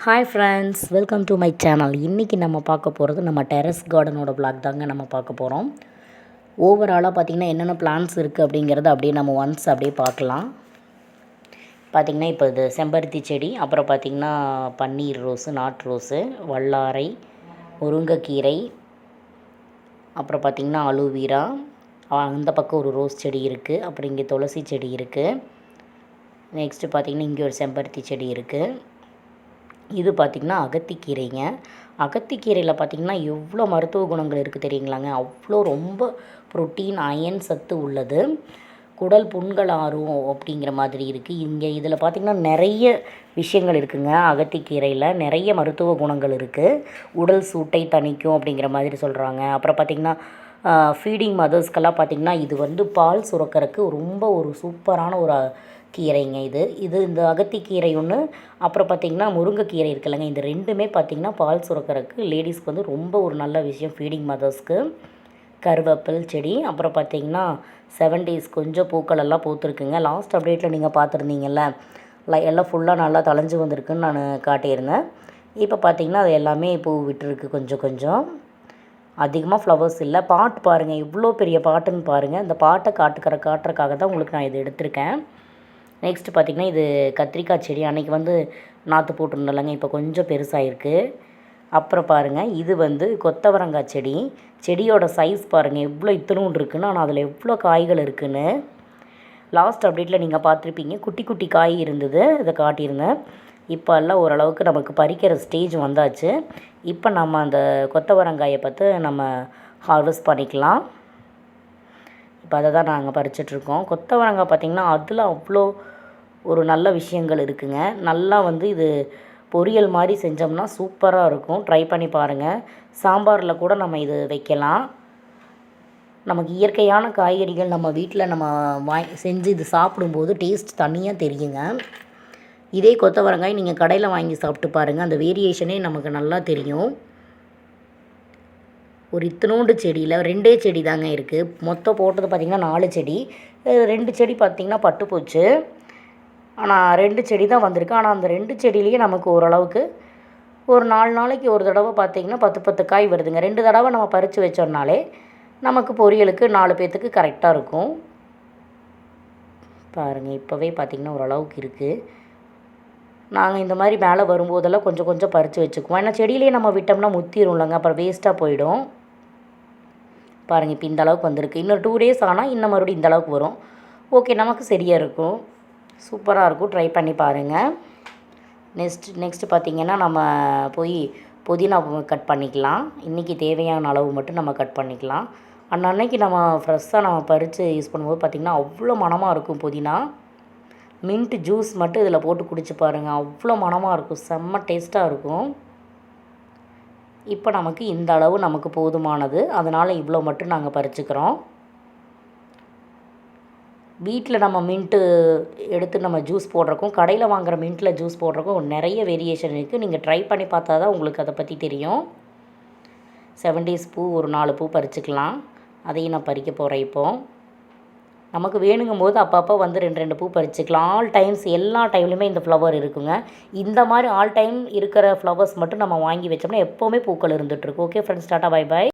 Hi friends, welcome to my channel. இன்றைக்கி நம்ம பார்க்க போகிறது நம்ம டெரஸ் கார்டனோட vlog தாங்க நம்ம பார்க்க போகிறோம். ஓவராலாக பார்த்திங்கன்னா என்னென்ன பிளான்ஸ் இருக்குது அப்படிங்கிறத அப்படியே நம்ம ஒன்ஸ் அப்படியே பார்க்கலாம். பார்த்திங்கன்னா இப்போ இது செம்பருத்தி செடி, அப்புறம் பார்த்திங்கன்னா பன்னீர் ரோஸு, நாட்டு ரோஸு, வல்லாரை, முருங்கைக்கீரை, அப்புறம் பார்த்திங்கன்னா அலோவேரா, அந்த பக்கம் ஒரு ரோஸ் செடி இருக்குது. அப்புறம் இங்கே துளசி செடி இருக்குது. நெக்ஸ்ட்டு பார்த்திங்கன்னா இங்கே ஒரு செம்பருத்தி செடி இருக்குது. இது பார்த்திங்கன்னா அகத்திக்கீரைங்க. அகத்திக்கீரையில் பார்த்திங்கன்னா எவ்வளோ மருத்துவ குணங்கள் இருக்குது தெரியுங்களாங்க. அவ்வளோ ரொம்ப புரோட்டீன், அயன் சத்து உள்ளது. குடல் புண்கள் ஆறும் அப்படிங்கிற மாதிரி இருக்குது. இங்கே இதில் பார்த்திங்கன்னா நிறைய விஷயங்கள் இருக்குதுங்க. அகத்திக்கீரையில் நிறைய மருத்துவ குணங்கள் இருக்குது. உடல் சூட்டை தணிக்கும் அப்படிங்கிற மாதிரி சொல்கிறாங்க. அப்புறம் பார்த்திங்கன்னா ஃபீடிங் மதர்ஸ்க்கெல்லாம் பார்த்திங்கன்னா இது பால் சுரக்கிறதுக்கு ரொம்ப ஒரு சூப்பரான ஒரு கீரைங்க. இது இந்த அகத்திக்கீரை ஒன்று, அப்புறம் பார்த்திங்கன்னா முருங்கைக்கீரை இருக்குல்லங்க. இந்த ரெண்டுமே பார்த்திங்கன்னா பால் சுரக்கிறதுக்கு லேடிஸ்க்கு ரொம்ப ஒரு நல்ல விஷயம், ஃபீடிங் மதர்ஸ்க்கு. கருவேப்பில் செடி, அப்புறம் பார்த்திங்கன்னா 7 days கொஞ்சம் பூக்களெல்லாம் பூத்துருக்குங்க. லாஸ்ட் அப்டேட்டில் நீங்கள் பார்த்துருந்தீங்கல்ல, எல்லாம் ஃபுல்லாக நல்லா தளைஞ்சு வந்திருக்குன்னு நான் காட்டியிருந்தேன். இப்போ பார்த்திங்கன்னா அது எல்லாமே பூ விட்டுருக்கு. கொஞ்சம் அதிகமாக ஃப்ளவர்ஸ் இல்லை. பாட் பாருங்கள், இவ்வளோ பெரிய பாட்டுன்னு பாருங்கள். இந்த பாட்டை காட்டுறக்காக தான் உங்களுக்கு நான் இது எடுத்திருக்கேன். நெக்ஸ்ட்டு பார்த்திங்கன்னா இது கத்திரிக்காய் செடி. அன்றைக்கி நாற்று போட்டிருந்தோம்லங்க, இப்போ கொஞ்சம் பெருசாகிருக்கு. அப்புறம் பாருங்கள் இது கொத்தவரங்காய் செடி. செடியோட சைஸ் பாருங்கள் எவ்வளோ இத்தனூண்டு இருக்குன்னு. ஆனால் அதில் எவ்வளோ காய்கள் இருக்குதுன்னு லாஸ்ட் அப்டேட்டில் நீங்கள் பார்த்துருப்பீங்க. குட்டி குட்டி காய் இருந்தது, இதை காட்டியிருந்தேன். இப்போ எல்லாம் ஓரளவுக்கு நமக்கு பறிக்கிற ஸ்டேஜ் வந்தாச்சு. இப்போ நம்ம அந்த கொத்தவரங்காயை பார்த்து நம்ம ஹார்வெஸ்ட் பண்ணிக்கலாம். இப்போ அதை தான் நாங்கள் பறிச்சிட்ருக்கோம். கொத்தவரங்காய் பார்த்திங்கன்னா அதில் அவ்வளோ ஒரு நல்ல விஷயங்கள் இருக்குதுங்க. நல்லா இது பொரியல் மாதிரி செஞ்சோம்னா சூப்பராக இருக்கும். ட்ரை பண்ணி பாருங்கள். சாம்பாரில் கூட நம்ம இது வைக்கலாம். நமக்கு இயற்கையான காய்கறிகள் நம்ம வீட்டில் நம்ம செஞ்சு இது சாப்பிடும்போது டேஸ்ட் தனியாக தெரியுங்க. இதே கொத்தவரங்காய் நீங்கள் கடையில் வாங்கி சாப்பிட்டு பாருங்கள், அந்த வேரியேஷனே நமக்கு நல்லா தெரியும். ஒரு இத்தனோண்டு செடியில் 2 செடி தாங்க இருக்குது. மொத்தம் போட்டது பார்த்திங்கன்னா 4 செடி. 2 செடி பார்த்திங்கன்னா பட்டு போச்சு. ஆனால் 2 செடி தான் வந்திருக்கு. ஆனால் அந்த 2 செடியிலேயே நமக்கு ஓரளவுக்கு ஒரு 4 நாளைக்கு ஒரு தடவை பார்த்திங்கன்னா 10 காய் வருதுங்க. 2 தடவை நம்ம பறித்து வச்சோம்னாலே நமக்கு பொரியலுக்கு 4 பேர்த்துக்கு கரெக்டாக இருக்கும். பாருங்கள், இப்போவே பார்த்திங்கன்னா ஓரளவுக்கு இருக்குது. நாங்கள் இந்த மாதிரி மேலே வரும்போதெல்லாம் கொஞ்சம் பறித்து வச்சுக்குவோம். ஏன்னா செடியிலேயே நம்ம விட்டோம்னா முத்திரும்லங்க, அப்புறம் வேஸ்ட்டாக போயிடும். பாருங்கள், இப்போ இந்த அளவுக்கு வந்திருக்கு. இன்னும் 2 days ஆனால் இன்னும் மறுபடியும் இந்த அளவுக்கு வரும். ஓகே, நமக்கு சரியாக இருக்கும். சூப்பராக இருக்கும். ட்ரை பண்ணி பாருங்கள். நெக்ஸ்ட்டு பார்த்திங்கன்னா நம்ம போய் புதினா கட் பண்ணிக்கலாம். இன்றைக்கி தேவையான அளவு மட்டும் நம்ம கட் பண்ணிக்கலாம். அன்னைக்கு நம்ம ஃப்ரெஷ்ஷாக நம்ம பறித்து யூஸ் பண்ணும்போது பார்த்திங்கன்னா அவ்வளோ மணமாக இருக்கும். புதினா மின்ட் ஜூஸ் மட்டும் இதில் போட்டு குடிச்சு பாருங்கள், அவ்வளோ மணமாக இருக்கும். செம்ம டேஸ்ட்டாக இருக்கும். இப்போ நமக்கு இந்த அளவு நமக்கு போதுமானது. அதனால் இவ்வளோ மட்டும் நாங்கள் பறிச்சுக்கிறோம். வீட்டில் நம்ம மின்ட்டு எடுத்து நம்ம ஜூஸ் போடுறக்கும், கடையில் வாங்குகிற மின்ட்டில் ஜூஸ் போடுறக்கும் நிறைய வேரியேஷன் இருக்குது. நீங்கள் ட்ரை பண்ணி பார்த்தா தான் உங்களுக்கு அதை பற்றி தெரியும். 7 days பூ ஒரு 4 பூ பறிச்சுக்கலாம். அதையும் நான் பறிக்க போகிறேன். இப்போது நமக்கு வேணுங்கும் போது அப்பப்போ 2 பூ பறிச்சுக்கலாம். ஆல் டைம்ஸ் எல்லா டைம்லையுமே இந்த ஃப்ளவர் இருக்குங்க. இந்த மாதிரி ஆல் டைம் இருக்கிற ஃப்ளவர்ஸ் மட்டும் நம்ம வாங்கி வச்சோம்னா எப்போவுமே பூக்கள் இருந்துகிட்ருக்கும். Okay friends, tata, bye by.